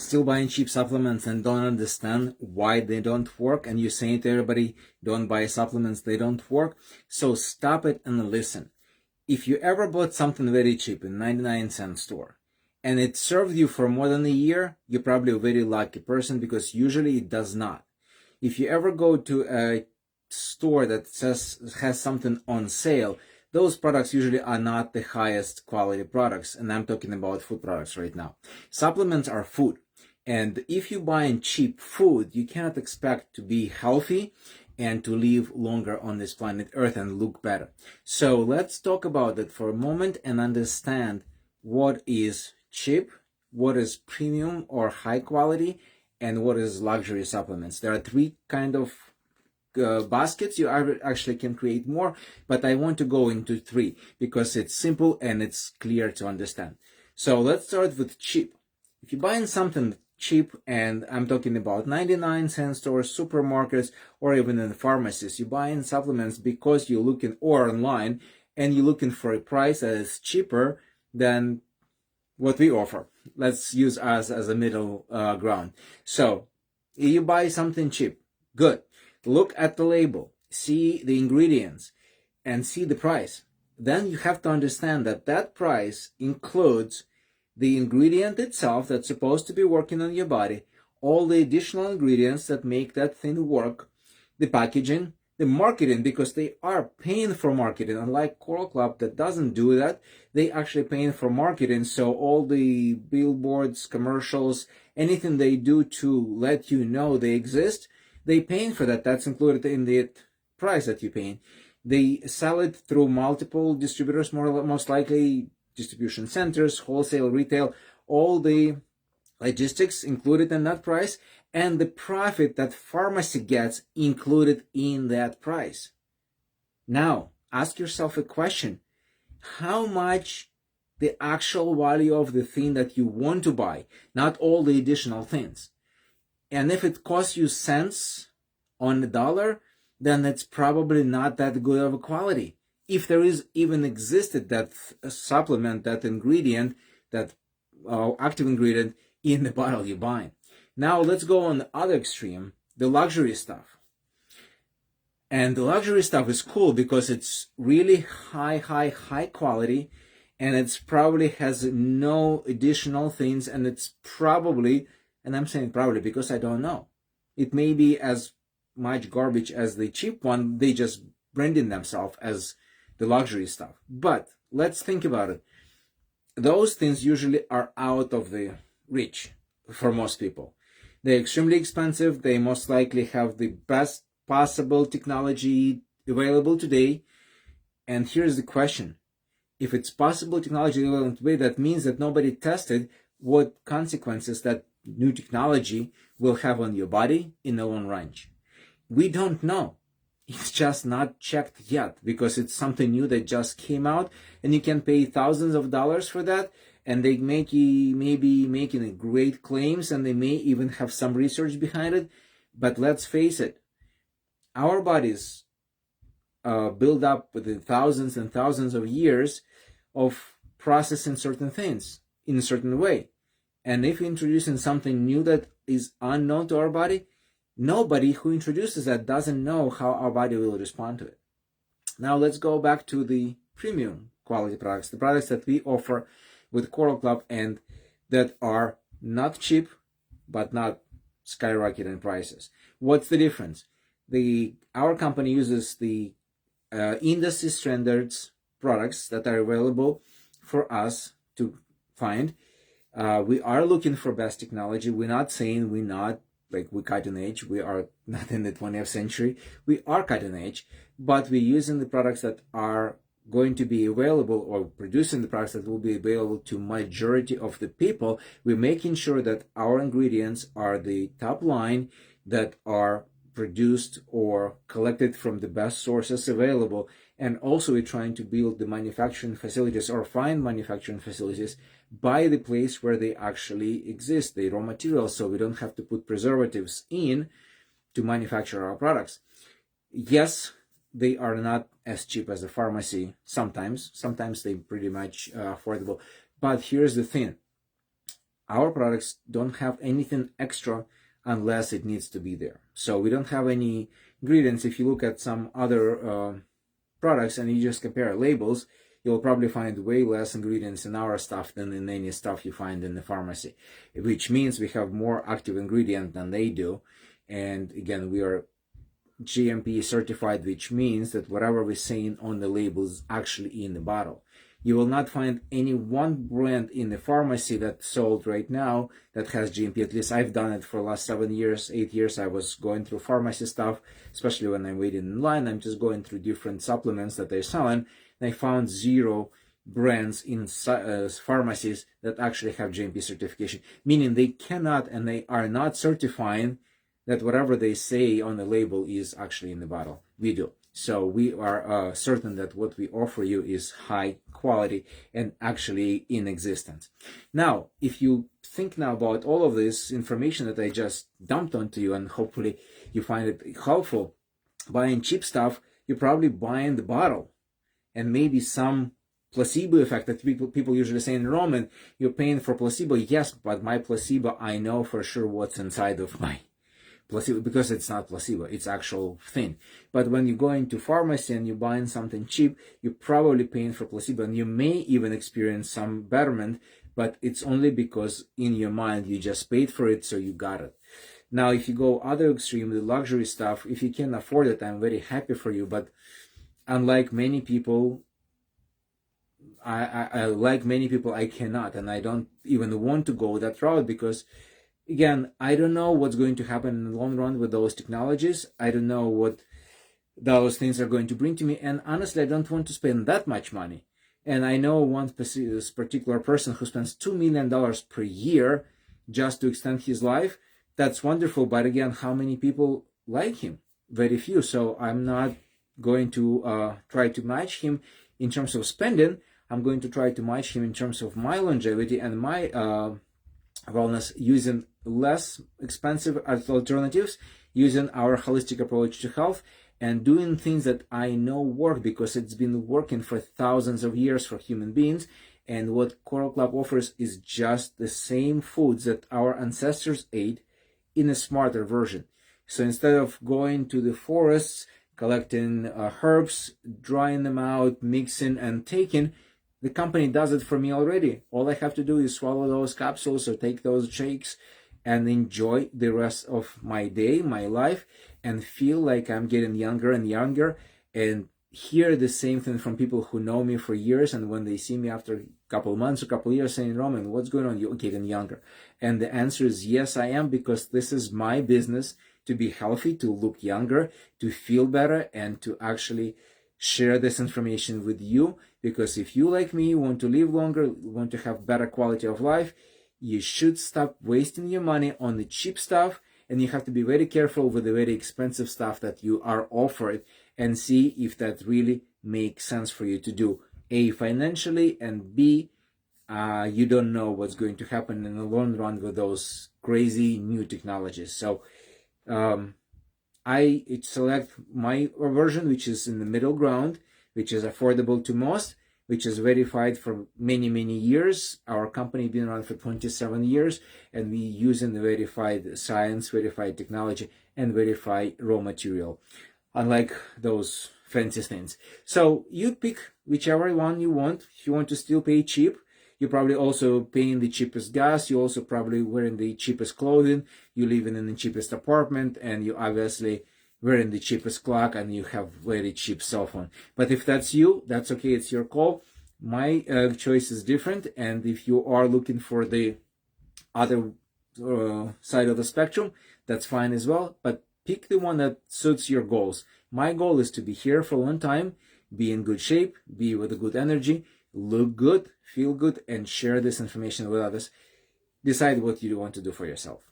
still buying cheap supplements and don't understand why they don't work, and you're saying to everybody, don't buy supplements, they don't work. So stop it and listen. If you ever bought something very cheap in 99-cent store and it served you for more than a year, you're probably a very lucky person, because usually it does not. If you ever go to a store that has something on sale, those products usually are not the highest quality products, and I'm talking about food products right now. Supplements are food, and if you buy cheap food, you cannot expect to be healthy and to live longer on this planet Earth and look better. So let's talk about it for a moment and understand what is cheap, what is premium or high quality, and what is luxury supplements. There are three kind of baskets. You actually can create more, but I want to go into three because it's simple and it's clear to understand. So let's start with cheap. If you're buying something cheap, and I'm talking about 99-cent stores, supermarkets, or even in pharmacies, you're buying supplements because you're looking, or online, and you're looking for a price that is cheaper than what we offer. Let's use us as a middle ground. So you buy something cheap, good. Look at the label, see the ingredients, and see the price. Then you have to understand that that price includes the ingredient itself that's supposed to be working on your body, all the additional ingredients that make that thing work, the packaging, the marketing, because they are paying for marketing. Unlike Coral Club that doesn't do that, they actually paying for marketing. So all the billboards, commercials, anything they do to let you know they exist, they paying for that. That's included in the price that you're paying. They sell it through multiple distributors, most likely distribution centers, wholesale, retail, all the logistics included in that price, and the profit that pharmacy gets included in that price. Now, ask yourself a question. How much the actual value of the thing that you want to buy, not all the additional things. And if it costs you cents on the dollar, then it's probably not that good of a quality. If there is even existed that supplement, that ingredient, that active ingredient in the bottle you're buying. Now let's go on the other extreme, the luxury stuff. And the luxury stuff is cool because it's really high quality, and it's probably has no additional things, and it's probably, and I'm saying probably because I don't know, it may be as much garbage as the cheap one. They just branding themselves as the luxury stuff. But let's think about it. Those things usually are out of the reach for most people. They're extremely expensive. They most likely have the best possible technology available today. And here's the question. If it's possible technology available today, that means that nobody tested what consequences that new technology will have on your body in the long range. We don't know. It's just not checked yet because it's something new that just came out, and you can pay thousands of dollars for that, and they may be making great claims, and they may even have some research behind it. But let's face it, our bodies build up with the thousands and thousands of years of processing certain things in a certain way. And if you're introducing something new that is unknown to our body, nobody who introduces that doesn't know how our body will respond to it. Now let's go back to the premium quality products, the products that we offer with Coral Club and that are not cheap, but not skyrocketing prices. What's the difference? Our company uses the industry standards products that are available for us to find. We are looking for best technology. We're not saying we're not we're cutting edge. We are not in the 20th century. We are cutting edge, but we're using the products that are going to be available, or producing the products that will be available to majority of the people. We're making sure that our ingredients are the top line, that are produced or collected from the best sources available. And also we're trying to build the manufacturing facilities, or find manufacturing facilities by the place where they actually exist, the raw materials, so we don't have to put preservatives in to manufacture our products. Yes, they are not as cheap as the pharmacy sometimes. Sometimes they're pretty much affordable. But here's the thing. our products don't have anything extra unless it needs to be there. So we don't have any ingredients. If you look at some other products and you just compare labels, you'll probably find way less ingredients in our stuff than in any stuff you find in the pharmacy, which means we have more active ingredient than they do. And again, we are GMP certified, which means that whatever we're saying on the label is actually in the bottle. You will not find any one brand in the pharmacy that's sold right now that has GMP. At least I've done it for the last 7 years, 8 years. I was going through pharmacy stuff, especially when I'm waiting in line. I'm just going through different supplements that they're selling. And I found 0 brands in pharmacies that actually have GMP certification, meaning they cannot and they are not certifying that whatever they say on the label is actually in the bottle. We do. So we are certain that what we offer you is high quality and actually in existence. Now, if you think now about all of this information that I just dumped onto you, and hopefully you find it helpful, buying cheap stuff, you're probably buying the bottle and maybe some placebo effect that people usually say in Roman, you're paying for placebo. Yes, but my placebo, I know for sure what's inside of my placebo, because it's not placebo, it's actual thing. But when you go into pharmacy and you're buying something cheap, you're probably paying for placebo, and you may even experience some betterment, but it's only because in your mind you just paid for it, so you got it. Now, if you go other extreme, the luxury stuff, if you can afford it, I'm very happy for you. But unlike many people, I cannot, and I don't even want to go that route, because again, I don't know what's going to happen in the long run with those technologies. I don't know what those things are going to bring to me. And honestly, I don't want to spend that much money. And I know one particular person who spends $2 million per year just to extend his life. That's wonderful. But again, how many people like him? Very few. So I'm not going to try to match him in terms of spending. I'm going to try to match him in terms of my longevity and my wellness, using less expensive alternatives, using our holistic approach to health, and doing things that I know work, because it's been working for thousands of years for human beings. And what Coral Club offers is just the same foods that our ancestors ate in a smarter version. So instead of going to the forests, collecting herbs, drying them out, mixing and taking, the company does it for me already. All I have to do is swallow those capsules or take those shakes and enjoy the rest of my day, my life, and feel like I'm getting younger and younger, and hear the same thing from people who know me for years. And when they see me after a couple of months or a couple of years saying, Roman, what's going on? You're getting younger. And the answer is yes, I am, because this is my business, to be healthy, to look younger, to feel better, and to actually share this information with you. Because if you, like me, want to live longer, want to have better quality of life, you should stop wasting your money on the cheap stuff, and you have to be very careful with the very expensive stuff that you are offered, and see if that really makes sense for you to do, A, financially, and B, you don't know what's going to happen in the long run with those crazy new technologies. So I select my version, which is in the middle ground, which is affordable to most, which is verified for many, many years. Our company been around for 27 years, and we using the verified science, verified technology, and verified raw material, unlike those fancy things. So you pick whichever one you want. If you want to still pay cheap, you're probably also paying the cheapest gas. You're also probably wearing the cheapest clothing. You're living in the cheapest apartment, and you obviously wearing the cheapest clock, and you have very cheap cell phone. But if that's you, that's okay. It's your call. My choice is different. And if you are looking for the other side of the spectrum, that's fine as well. But pick the one that suits your goals. My goal is to be here for a long time, be in good shape, be with a good energy, look good, feel good, and share this information with others. Decide what you want to do for yourself.